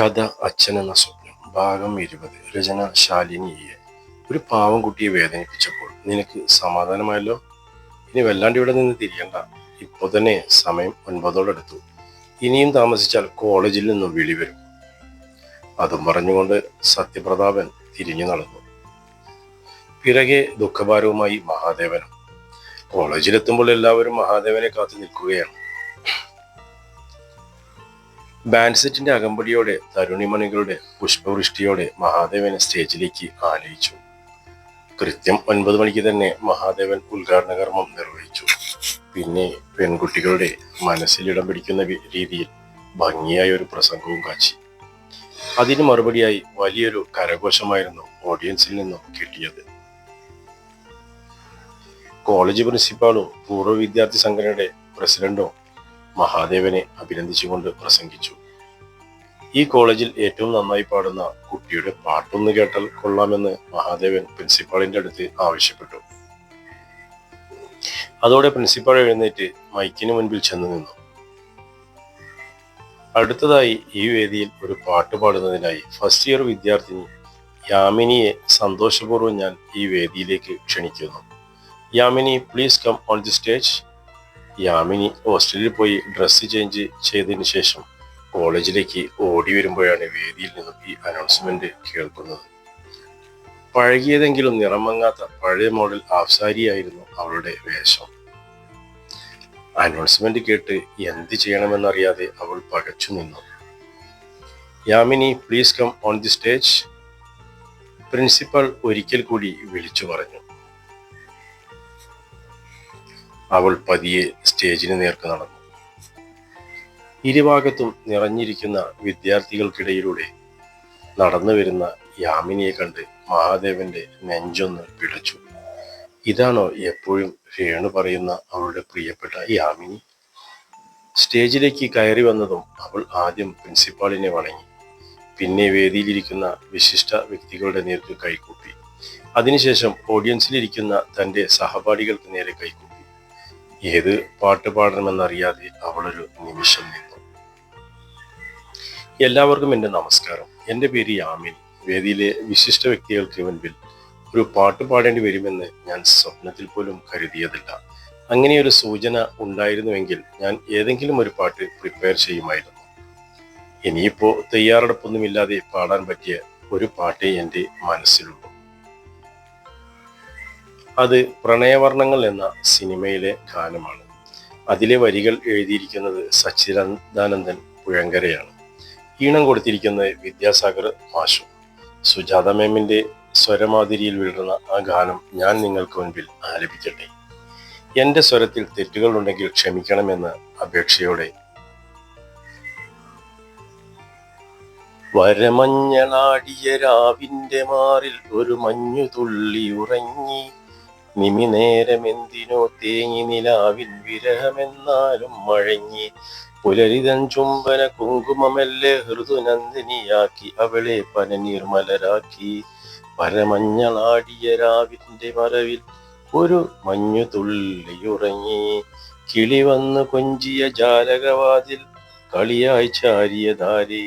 കഥ അച്ഛൻ എന്ന സ്വപ്നം ഭാഗം 20 രചന ശാലിനി എ. ഒരു പാവം കുട്ടിയെ വേദനിപ്പിച്ചപ്പോൾ നിനക്ക് സമാധാനമായല്ലോ. ഇനി വല്ലാണ്ട് ഇവിടെ നിന്ന് തിരിയണ്ട. ഇപ്പോൾ തന്നെ സമയം 9 ഇനിയും താമസിച്ചാൽ കോളേജിൽ നിന്നും വിളി വരും. അതും പറഞ്ഞുകൊണ്ട് സത്യപ്രതാപൻ തിരിഞ്ഞു നടന്നു. പിറകെ ദുഃഖഭാരവുമായി മഹാദേവനും. കോളേജിലെത്തുമ്പോൾ എല്ലാവരും മഹാദേവനെ കാത്തു നിൽക്കുകയാണ്. ബാൻഡ് സെറ്റിന്റെ അകമ്പടിയോടെ തരുണിമണികളുടെ പുഷ്പവൃഷ്ടിയോടെ മഹാദേവനെ സ്റ്റേജിലേക്ക് ആനയിച്ചു. കൃത്യം 9 മണിക്ക് തന്നെ മഹാദേവൻ ഉദ്ഘാടന കർമ്മം നിർവഹിച്ചു. പിന്നെ പെൺകുട്ടികളുടെ മനസ്സിലിടം പിടിക്കുന്ന രീതിയിൽ ഭംഗിയായ ഒരു പ്രസംഗവും കാച്ചി. അതിന് മറുപടിയായി വലിയൊരു കരഘോഷമായിരുന്നു ഓഡിയൻസിൽ നിന്നും കിട്ടിയത്. കോളേജ് പ്രിൻസിപ്പാളും പൂർവ്വ വിദ്യാർത്ഥി സംഘടനയുടെ പ്രസിഡന്റും മഹാദേവനെ അഭിനന്ദിച്ചുകൊണ്ട് പ്രസംഗിച്ചു. ഈ കോളേജിൽ ഏറ്റവും നന്നായി പാടുന്ന കുട്ടിയുടെ പാട്ടൊന്ന് കേട്ടാൽ കൊള്ളാമെന്ന് മഹാദേവൻ പ്രിൻസിപ്പാളിന്റെ അടുത്ത് ആവശ്യപ്പെട്ടു. അതോടെ പ്രിൻസിപ്പാൾ എഴുന്നേറ്റ് മൈക്കിന് മുൻപിൽ ചെന്ന് നിന്നു. അടുത്തതായി ഈ വേദിയിൽ ഒരു പാട്ട് പാടുന്നതിനായി ഫസ്റ്റ് ഇയർ വിദ്യാർത്ഥിനി യാമിനിയെ സന്തോഷപൂർവ്വം ഞാൻ ഈ വേദിയിലേക്ക് ക്ഷണിക്കുന്നു. Yamini, please come on the stage. Yamini ഹോസ്റ്റലിൽ പോയി ഡ്രസ്സ് ചേഞ്ച് ചെയ്തതിനു ശേഷം കോളേജിലേക്ക് ഓടി വരുമ്പോഴാണ് വേദിയിൽ നിന്നും ഈ അനൗൺസ്മെന്റ് കേൾക്കുന്നത്. പഴകിയതെങ്കിലും നിറമങ്ങാത്ത പഴയ മോഡൽ ആഫ്സാരിയായിരുന്നു അവളുടെ വേഷം. അനൗൺസ്മെന്റ് കേട്ട് എന്ത് ചെയ്യണമെന്നറിയാതെ അവൾ പകച്ചു നിന്നു. Yamini, please come on the stage. Principal ഒരിക്കൽ കൂടി വിളിച്ചു പറഞ്ഞു. അവൾ പതിയെ സ്റ്റേജിന് നേർക്ക് നടന്നു. ഇരുഭാഗത്തും നിറഞ്ഞിരിക്കുന്ന വിദ്യാർത്ഥികൾക്കിടയിലൂടെ നടന്നു വരുന്ന യാമിനിയെ കണ്ട് മഹാദേവന്റെ നെഞ്ചൊന്ന് പിടച്ചു. ഇതാണോ എപ്പോഴും രേണു പറയുന്ന അവളുടെ പ്രിയപ്പെട്ട യാമിനി? സ്റ്റേജിലേക്ക് കയറി വന്നതും അവൾ ആദ്യം പ്രിൻസിപ്പാളിനെ വണങ്ങി. പിന്നെ വേദിയിലിരിക്കുന്ന വിശിഷ്ട വ്യക്തികളുടെ നേർക്ക് കൈകൂപ്പി. അതിനുശേഷം ഓഡിയൻസിലിരിക്കുന്ന തന്റെ സഹപാഠികൾക്ക് നേരെ കൈകൂപ്പി. ഏത് പാട്ട് പാടണമെന്നറിയാതെ അവളൊരു നിമിഷം നിന്നു. എല്ലാവർക്കും എൻ്റെ നമസ്കാരം. എൻ്റെ പേര് യാമിനി. വേദിയിലെ വിശിഷ്ട വ്യക്തികൾക്ക് മുൻപിൽ ഒരു പാട്ട് പാടേണ്ടി വരുമെന്ന് ഞാൻ സ്വപ്നത്തിൽ പോലും കരുതിയതില്ല. അങ്ങനെയൊരു സൂചന ഉണ്ടായിരുന്നുവെങ്കിൽ ഞാൻ ഏതെങ്കിലും ഒരു പാട്ട് പ്രിപ്പയർ ചെയ്യുമായിരുന്നു. ഇനിയിപ്പോൾ തയ്യാറെടുപ്പൊന്നുമില്ലാതെ പാടാൻ പറ്റിയ ഒരു പാട്ടേ എൻ്റെ മനസ്സിലുള്ളൂ. അത് പ്രണയവർണ്ണങ്ങൾ എന്ന സിനിമയിലെ ഗാനമാണ്. അതിലെ വരികൾ എഴുതിയിരിക്കുന്നത് സച്ചിദാനന്ദൻ പുഴങ്കരയാണ്. ഈണം കൊടുത്തിരിക്കുന്നത് വിദ്യാസാഗർ മാഷും. സുജാത മേമിന്റെ സ്വരമാതിരിയിൽ വിടർന്ന ആ ഗാനം ഞാൻ നിങ്ങൾക്ക് മുൻപിൽ ആലപിക്കട്ടെ. എൻ്റെ സ്വരത്തിൽ തെറ്റുകൾ ഉണ്ടെങ്കിൽ ക്ഷമിക്കണമെന്ന് അപേക്ഷയോടെ. വരമഞ്ഞളാടിയ രാവിന്റെ മാറിൽ ഒരു മഞ്ഞു തുള്ളി ഉറങ്ങി, നിമിനേരമെന്തിനോ തേങ്ങി നിലാവിൻ വിരഹമെന്നാലും മഴങ്ങി, പുലരിതൻ ചുംബന കുങ്കുമമെല്ലെ ഹൃദുനന്ദിനിയാക്കി അവളെ പനനീർമലരാക്കി. പരമഞ്ഞളാടിയ രാവിന്റെ മറവിൽ ഒരു മഞ്ഞു തുള്ളിയുറങ്ങി, കിളി വന്നു കൊഞ്ചിയ ജാലകവാതിൽ കളിയായി ചാരിയതാരേ,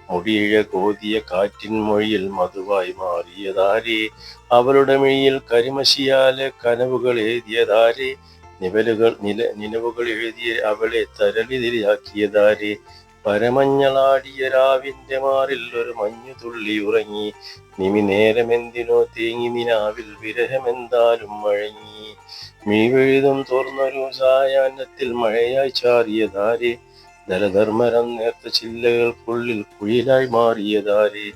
മുടിയിഴ കോതിയ കാറ്റിൻ മൊഴിയിൽ മധുവായി മാറിയതാരേ, അവളുടെ മിഴിയിൽ കരിമഷിയാലെ കനവുകൾ എഴുതിയതാരേ, നിലവുകൾ എഴുതിയ അവളെ തരളിതിരിയാക്കിയതാരേ. പരമഞ്ഞളാടിയ രാവിന്റെ മാറിൽ ഒരു മഞ്ഞു തുള്ളി ഉറങ്ങി, നിമിനേരമെന്തിനോ തേങ്ങി നിലാവിൽ വിരഹമെന്താലും മഴങ്ങി, മിഴിവെഴുതും തോർന്നൊരു സായാഹ്നത്തിൽ മഴയായി ചാറിയതാരേ, ദലധർമ്മരം നേർത്ത ചില്ലകൾക്കുള്ളിൽ കുയിലായി മാറിയതാരേ,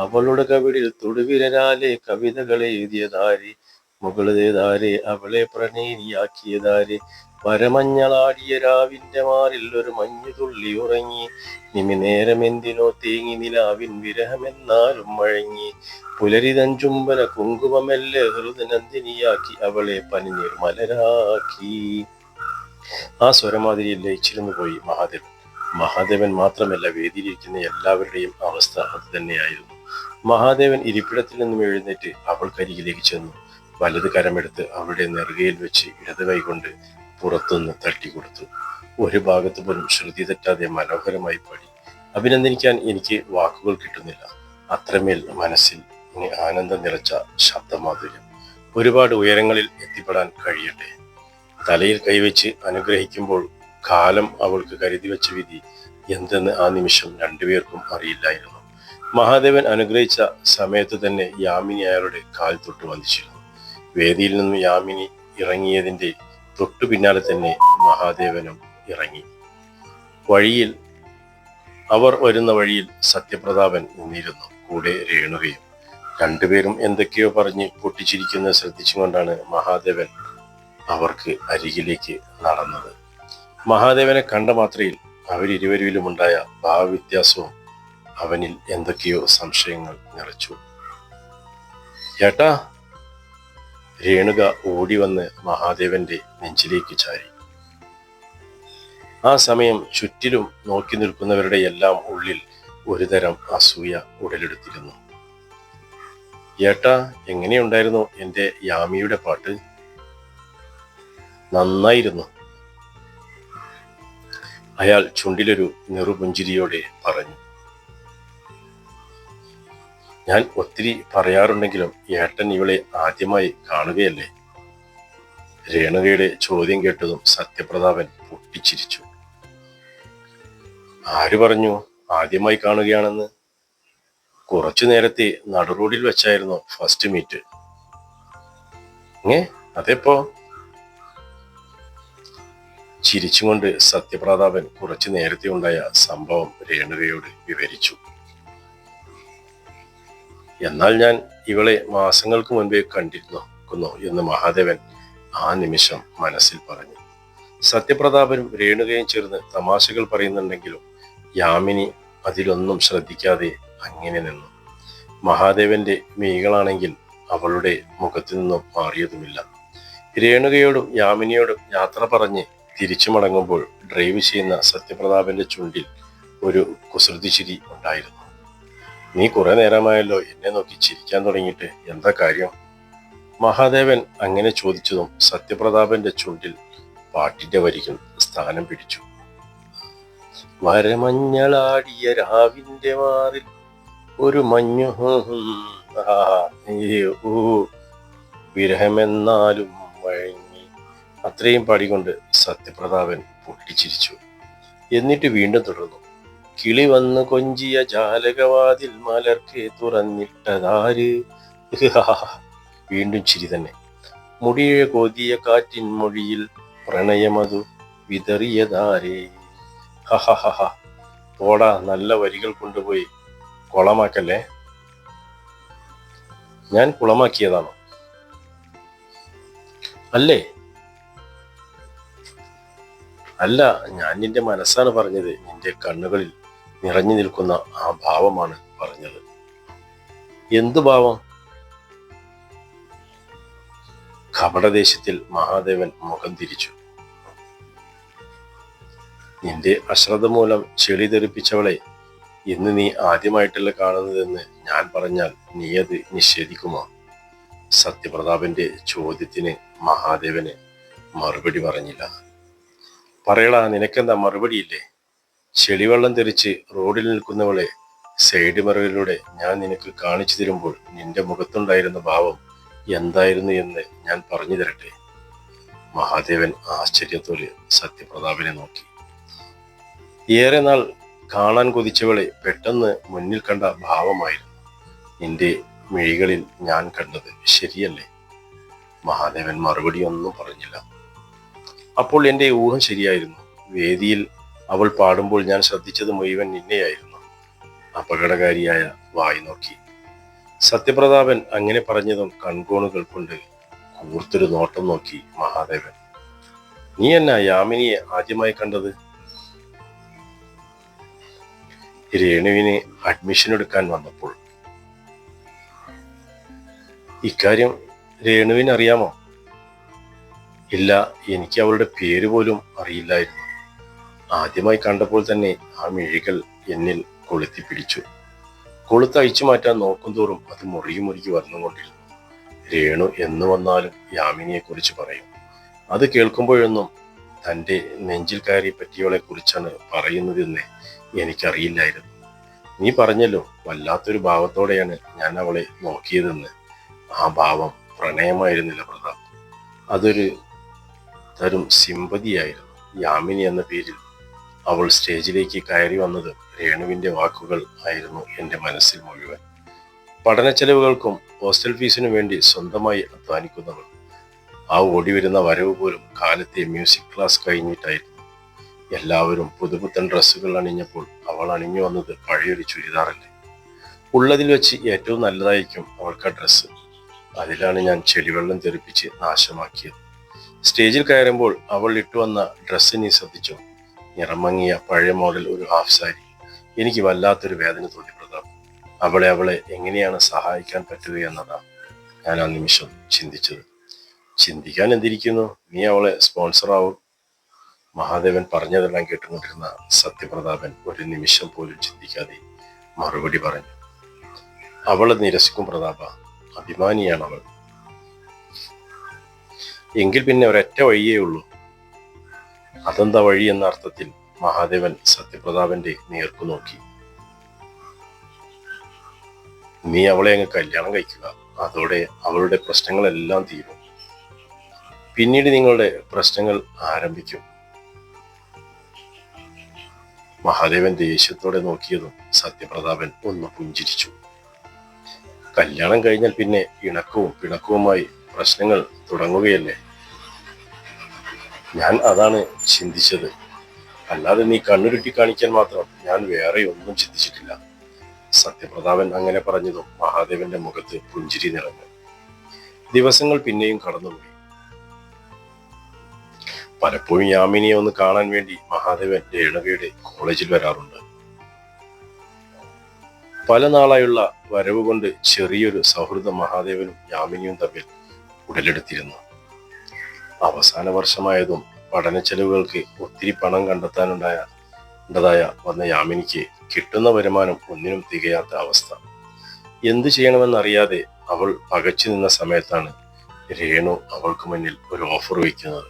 അവളുടെ കവിളിൽ തൊടുവിരലാലെ കവിതകൾ എഴുതിയതാരേ, മുകളതേതാരേ, അവളെ പ്രണയിനിയാക്കിയതാരേ. പരമഞ്ഞളാടിയ രാവിന്റെ മാറിൽ ഒരു മഞ്ഞു തുള്ളി ഉറങ്ങി, നിമിനേരമെന്തിനോ തേങ്ങി നിലാവിൻ വിരഹമെന്നാലും മഴങ്ങി, പുലരിതൻ ചുംബന കുങ്കുമമെല്ലെ ഹൃദനന്ദിനിയാക്കി അവളെ പനിനീർ മലരാക്കി. ആ സ്വരമാതിരിയിൽ ലയിച്ചിരുന്നു പോയി മഹാദേവൻ മാത്രമല്ല, വേദിയിലിരിക്കുന്ന എല്ലാവരുടെയും അവസ്ഥ അത് തന്നെയായിരുന്നു. മഹാദേവൻ ഇരിപ്പിടത്തിൽ നിന്നും എഴുന്നേറ്റ് അവൾക്കരികിലേക്ക് ചെന്നു. വലത് കരമെടുത്ത് അവളുടെ നെറുകയിൽ വെച്ച് ഇടത് കൈകൊണ്ട് പുറത്തുനിന്ന് തട്ടിക്കൊടുത്തു. ഒരു ഭാഗത്ത് പോലും ശ്രുതി തെറ്റാതെ മനോഹരമായി പാടി. അഭിനന്ദിക്കാൻ എനിക്ക് വാക്കുകൾ വാക്കുകൾ കിട്ടുന്നില്ല. അത്രമേൽ മനസ്സിൽ ആനന്ദം നിറച്ച ശബ്ദമാധുര്യം. ഒരുപാട് ഉയരങ്ങളിൽ എത്തിപ്പെടാൻ കഴിയട്ടെ. തലയിൽ കൈവച്ച് അനുഗ്രഹിക്കുമ്പോൾ കാലം അവൾക്ക് കരുതി വെച്ച വിധി എന്തെന്ന് ആ നിമിഷം രണ്ടുപേർക്കും അറിയില്ലായിരുന്നു. മഹാദേവൻ അനുഗ്രഹിച്ച സമയത്ത് തന്നെ യാമിനി അയാളുടെ കാൽ തൊട്ട് വന്ദിച്ചിരുന്നു. വേദിയിൽ നിന്നും യാമിനി ഇറങ്ങിയതിന്റെ തൊട്ടു പിന്നാലെ തന്നെ മഹാദേവനും ഇറങ്ങി. അവർ വരുന്ന വഴിയിൽ സത്യപ്രതാപൻ നിന്നിരുന്നു, കൂടെ രേണുകയും. രണ്ടുപേരും എന്തൊക്കെയോ പറഞ്ഞ് പൊട്ടിച്ചിരിക്കുന്നത് ശ്രദ്ധിച്ചുകൊണ്ടാണ് മഹാദേവൻ അവർക്ക് അരികിലേക്ക് നടന്നത്. മഹാദേവനെ കണ്ട മാത്രയിൽ അവരിരുവരിലുമുണ്ടായ ഭാവവ്യത്യാസവും അവനിൽ എന്തൊക്കെയോ സംശയങ്ങൾ നിറച്ചു. ഏട്ടാ! രേണുക ഓടി വന്ന് മഹാദേവന്റെ നെഞ്ചിലേക്ക് ചാരി. ആ സമയം ചുറ്റിലും നോക്കി നിൽക്കുന്നവരുടെ എല്ലാം ഉള്ളിൽ ഒരുതരം അസൂയ ഉടലെടുത്തിരുന്നു. ഏട്ടാ, എങ്ങനെയുണ്ടായിരുന്നു എൻ്റെ യാമിയുടെ പാട്ട്? നന്നായിരുന്നു, അയാൾ ചുണ്ടിലൊരു നെറുപുഞ്ചിരിയോടെ പറഞ്ഞു. ഞാൻ ഒത്തിരി പറയാറുണ്ടെങ്കിലും ഏട്ടൻ ഇവളെ ആദ്യമായി കാണുകയല്ലേ? രേണുകയുടെ ചോദ്യം കേട്ടതും സത്യപ്രതാപൻ പൊട്ടിച്ചിരിച്ചു. ആര് പറഞ്ഞു ആദ്യമായി കാണുകയാണെന്ന്? കുറച്ചു നേരത്തെ നടുറോഡിൽ വെച്ചായിരുന്നു ഫസ്റ്റ് മീറ്റ്. അതെപ്പോ? ചിരിച്ചുകൊണ്ട് സത്യപ്രതാപൻ കുറച്ചു നേരത്തെ ഉണ്ടായ സംഭവം രേണുകയോട് വിവരിച്ചു. എന്നാൽ ഞാൻ ഇവളെ മാസങ്ങൾക്ക് മുൻപേ കണ്ടിരുന്നു എന്ന് മഹാദേവൻ ആ നിമിഷം മനസ്സിൽ പറഞ്ഞു. സത്യപ്രതാപനും രേണുകയും ചേർന്ന് തമാശകൾ പറയുന്നുണ്ടെങ്കിലും യാമിനി അതിലൊന്നും ശ്രദ്ധിക്കാതെ അങ്ങനെ നിന്നു. മഹാദേവന്റെ മിഴികളാണെങ്കിൽ അവളുടെ മുഖത്തു നിന്നും മാറിയതുമില്ല. രേണുകയോടും യാമിനിയോടും യാത്ര പറഞ്ഞ് തിരിച്ചു മടങ്ങുമ്പോൾ ഡ്രൈവ് ചെയ്യുന്ന സത്യപ്രതാപന്റെ ചുണ്ടിൽ ഒരു കുസൃതിച്ചിരി ഉണ്ടായിരുന്നു. നീ കുറെ നേരമായല്ലോ എന്നെ നോക്കി ചിരിക്കാൻ തുടങ്ങിയിട്ട്, എന്താ കാര്യം? മഹാദേവൻ അങ്ങനെ ചോദിച്ചതും സത്യപ്രതാപന്റെ ചുണ്ടിൽ പാട്ടിന്റെ വരികൾ സ്ഥാനം പിടിച്ചു. വരമഞ്ഞളാടിയ രാവിന്റെ മാറിൽ ഒരു മഞ്ഞു വിരഹമെന്നാലും വഴങ്ങി. അത്രയും പാടിക്കൊണ്ട് സത്യപ്രതാപൻ പൊട്ടിച്ചിരിച്ചു. എന്നിട്ട് വീണ്ടും തുടർന്നു. കിളി വന്ന് കൊഞ്ചിയ ജാലകവാതിൽ മലർക്കെ തുറന്നിട്ടതാര്? വീണ്ടും ചിരി തന്നെ. മുടിയെ കോതിയ കാറ്റിൻ മൊഴിയിൽ പ്രണയമതു വിതറിയതാരേ? ഹഹഹ. പോടാ, നല്ല വരികൾ കൊണ്ടുപോയി കുളമാക്കല്ലേ. ഞാൻ കുളമാക്കിയതാണോ? അല്ലേ? അല്ല, ഞാൻ നിന്റെ മനസ്സാണ് പറഞ്ഞത്. നിന്റെ കണ്ണുകളിൽ നിറഞ്ഞു നിൽക്കുന്ന ആ ഭാവമാണ് പറഞ്ഞത്. എന്തു ഭാവം? കപടദേശത്തിൽ മഹാദേവൻ മുഖം തിരിച്ചു. നിന്റെ അശ്രദ്ധ മൂലം ചെളി തെറിപ്പിച്ചവളെ ഇന്ന് നീ ആദ്യമായിട്ടല്ല കാണുന്നതെന്ന് ഞാൻ പറഞ്ഞാൽ നീ അത് നിഷേധിക്കുമോ? സത്യപ്രതാപന്റെ ചോദ്യത്തിന് മഹാദേവന് മറുപടി പറഞ്ഞില്ല. പറയടാ, നിനക്കെന്താ മറുപടിയില്ലേ? ചെളിവെള്ളം തെറിച്ച് റോഡിൽ നിൽക്കുന്നവളെ സൈഡ് മിററിലൂടെ ഞാൻ നിനക്ക് കാണിച്ചു തരുമ്പോൾ നിന്റെ മുഖത്തുണ്ടായിരുന്ന ഭാവം എന്തായിരുന്നു എന്ന് ഞാൻ പറഞ്ഞു തരട്ടെ? മഹാദേവൻ ആശ്ചര്യത്തോടെ സത്യപ്രതാപനെ നോക്കി. ഏറെ നാൾ കാണാൻ കൊതിച്ചവളെ പെട്ടെന്ന് മുന്നിൽ കണ്ട ഭാവമായിരുന്നു നിന്റെ മിഴികളിൽ ഞാൻ കണ്ടത്, ശരിയല്ലേ? മഹാദേവൻ മറുപടിയൊന്നും പറഞ്ഞില്ല. അപ്പോൾ എൻ്റെ ഊഹം ശരിയായിരുന്നു. വേദിയിൽ അവൾ പാടുമ്പോൾ ഞാൻ ശ്രദ്ധിച്ചത് മുഴുവൻ നിന്നെയായിരുന്നു. അപകടകാരിയായ വായി നോക്കി. സത്യപ്രതാപൻ അങ്ങനെ പറഞ്ഞതും കൺകോണുകൾ കൊണ്ട് കൂർത്തൊരു നോട്ടം നോക്കി മഹാദേവൻ. നീ എന്നാ യാമിനിയെ ആദ്യമായി കണ്ടത്? രേണുവിന് അഡ്മിഷൻ എടുക്കാൻ വന്നപ്പോൾ. ഇക്കാര്യം രേണുവിന് അറിയാമോ? ഇല്ല, എനിക്ക് അവളുടെ പേര് പോലും അറിയില്ലായിരുന്നു. ആദ്യമായി കണ്ടപ്പോൾ തന്നെ ആ മിഴികൾ എന്നിൽ കൊളുത്തി പിടിച്ചു. കൊളുത്ത് അഴിച്ചു മാറ്റാൻ നോക്കും തോറും അത് മുറുകി വന്നുകൊണ്ടിരുന്നു. രേണു എന്ന് വന്നാലും യാമിനിയെ കുറിച്ച് പറയും. അത് കേൾക്കുമ്പോഴൊന്നും തൻ്റെ നെഞ്ചിൽ കയറി പറ്റിയവളെ കുറിച്ചാണ് പറയുന്നതെന്ന് എനിക്കറിയില്ലായിരുന്നു. നീ പറഞ്ഞല്ലോ വല്ലാത്തൊരു ഭാവത്തോടെയാണ് ഞാൻ അവളെ നോക്കിയതെന്ന്. ആ ഭാവം പ്രണയമായിരുന്നില്ല പ്രതാപ്. അതൊരു തരം സിമ്പതിയായിരുന്നു. യാമിനി എന്ന പേരിൽ അവൾ സ്റ്റേജിലേക്ക് കയറി വന്നത് രേണുവിന്റെ വാക്കുകൾ ആയിരുന്നു എൻ്റെ മനസ്സിൽ മുഴുവൻ. പഠന ചെലവുകൾക്കും ഹോസ്റ്റൽ ഫീസിനു വേണ്ടി സ്വന്തമായി അധ്വാനിക്കുന്നവൾ. ആ ഓടി വരുന്ന വരവ് പോലും കാലത്തെ മ്യൂസിക് ക്ലാസ് കഴിഞ്ഞിട്ടായിരുന്നു. എല്ലാവരും പുതുപുത്തൻ ഡ്രസ്സുകൾ അണിഞ്ഞപ്പോൾ അവൾ അണിഞ്ഞു വന്നത് പഴയൊരു ചുരിദാറല്ലേ. ഉള്ളതിൽ വെച്ച് ഏറ്റവും നല്ലതായിരിക്കും അവൾക്ക് ആ ഡ്രസ്സ്. അതിലാണ് ഞാൻ ചെളിവെള്ളം തെറിപ്പിച്ച് നാശമാക്കിയത്. സ്റ്റേജിൽ കയറുമ്പോൾ അവൾ ഇട്ടുവന്ന ഡ്രസ്സ് നീ ശ്രദ്ധിച്ചോ? നിറം മങ്ങിയ പഴയ മോഡൽ ഒരു ഹാഫ് സാരി. എനിക്ക് വല്ലാത്തൊരു വേദന തോന്നി പ്രതാപ്. അവളെ എങ്ങനെയാണ് സഹായിക്കാൻ പറ്റുക എന്നതാണ് ഞാൻ ആ നിമിഷം ചിന്തിച്ചത്. ചിന്തിക്കാൻ എന്തിരിക്കുന്നു, നീ അവളെ സ്പോൺസർ ആവും. മഹാദേവൻ പറഞ്ഞതെല്ലാം കേട്ടുകൊണ്ടിരുന്ന സത്യപ്രതാപൻ ഒരു നിമിഷം പോലും ചിന്തിക്കാതെ മറുപടി പറഞ്ഞു. അവളെ നിരസിക്കും പ്രതാപ, അഭിമാനിയാണ് അവൾ. എങ്കിൽ പിന്നെ ഒരൊറ്റ വഴിയേ ഉള്ളൂ. അതെന്താ വഴി എന്ന അർത്ഥത്തിൽ മഹാദേവൻ സത്യപ്രതാപന്റെ നേർക്കു നോക്കി. നീ അവളെ അങ്ങ് കല്യാണം കഴിക്കുക. അതോടെ അവളുടെ പ്രശ്നങ്ങളെല്ലാം തീരും. പിന്നീട് നിങ്ങളുടെ പ്രശ്നങ്ങൾ ആരംഭിക്കും. മഹാദേവൻ ദേഷ്യത്തോടെ നോക്കിയതും സത്യപ്രതാപൻ ഒന്ന് പുഞ്ചിരിച്ചു. കല്യാണം കഴിഞ്ഞാൽ പിന്നെ ഇണക്കവും പിണക്കവുമായി പ്രശ്നങ്ങൾ തുടങ്ങുകയല്ലേ? ഞാൻ അതാണ് ചിന്തിച്ചത്. അല്ലാതെ നീ കണ്ണുരുട്ടി കാണിക്കാൻ മാത്രം ഞാൻ വേറെ ഒന്നും ചിന്തിച്ചിട്ടില്ല. സത്യപ്രതാപൻ അങ്ങനെ പറഞ്ഞതും മഹാദേവന്റെ മുഖത്ത് പുഞ്ചിരി നിറഞ്ഞു. ദിവസങ്ങൾ പിന്നെയും കടന്നുപോയി. പലപ്പോഴും യാമിനിയെ ഒന്ന് കാണാൻ വേണ്ടി മഹാദേവൻ രേണുകയുടെ കോളേജിൽ വരാറുണ്ട്. പല നാളായുള്ള വരവ് കൊണ്ട് ചെറിയൊരു സൗഹൃദം മഹാദേവനും യാമിനിയും തമ്മിൽ ഉടലെടുത്തിരുന്നു. അവസാന വർഷമായതും പഠന ചെലവുകൾക്ക് ഒത്തിരി പണം കണ്ടെത്താനുണ്ടായതായ വന്ന യാമിനിക്ക് കിട്ടുന്ന വരുമാനം ഒന്നിനും തികയാത്ത അവസ്ഥ. എന്തു ചെയ്യണമെന്നറിയാതെ അവൾ പകച്ചു നിന്ന സമയത്താണ് രേണു അവൾക്ക് മുന്നിൽ ഒരു ഓഫർ വയ്ക്കുന്നത്.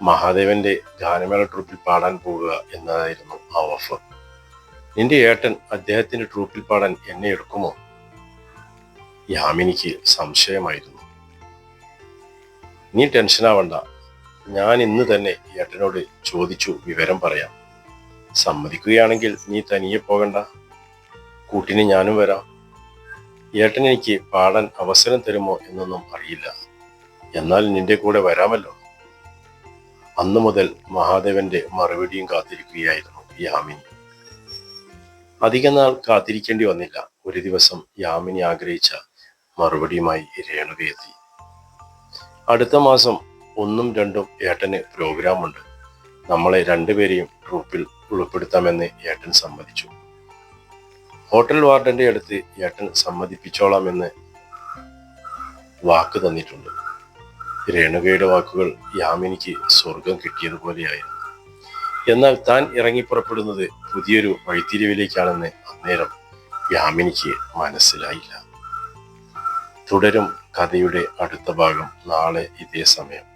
മഹാദേവന്റെ ഗാനമേള ട്രൂപ്പിൽ പാടാൻ പോകുക എന്നതായിരുന്നു ആ ഓഫർ. നിന്റെ ഏട്ടൻ അദ്ദേഹത്തിന്റെ ട്രൂപ്പിൽ പാടാൻ എന്നെ എടുക്കുമോ? യാമിനിക്ക് സംശയമായിരുന്നു. നീ ടെൻഷനാവണ്ട, ഞാൻ ഇന്ന് തന്നെ ഏട്ടനോട് ചോദിച്ചു വിവരം പറയാം. സമ്മതിക്കുകയാണെങ്കിൽ നീ തനിയെ പോകണ്ട, കൂട്ടിന് ഞാനും വരാം. ഏട്ടൻ എനിക്ക് പാടാൻ അവസരം തരുമോ എന്നൊന്നും അറിയില്ല, എന്നാൽ നിന്റെ കൂടെ വരാമല്ലോ. അന്നു മുതൽ മഹാദേവന്റെ മറുപടിയും കാത്തിരിക്കുകയായിരുന്നു യാമിനി. അധിക നാൾ കാത്തിരിക്കേണ്ടി വന്നില്ല. ഒരു ദിവസം യാമിനി ആഗ്രഹിച്ച മറുപടിയുമായി രേണുകയെത്തി. അടുത്ത മാസം 1ഉം 2ഉം ഏട്ടന് പ്രോഗ്രാമുണ്ട്. നമ്മളെ രണ്ടുപേരെയും ട്രൂപ്പിൽ ഉൾപ്പെടുത്താമെന്ന് ഏട്ടൻ സമ്മതിച്ചു. ഹോട്ടൽ വാർഡന്റെ അടുത്ത് ഏട്ടൻ സമ്മതിപ്പിച്ചോളാമെന്ന് വാക്ക് തന്നിട്ടുണ്ട്. രേണുകയുടെ വാക്കുകൾ യാമിനിക്ക് സ്വർഗം കിട്ടിയതുപോലെയായിരുന്നു. എന്നാൽ താൻ ഇറങ്ങിപ്പുറപ്പെടുന്നത് പുതിയൊരു വഴിത്തിരിവിലേക്കാണെന്ന് അന്നേരം യാമിനിക്ക് മനസ്സിലായില്ല. തുടരും കഥയുടെ അടുത്ത ഭാഗം നാളെ ഇതേ സമയം.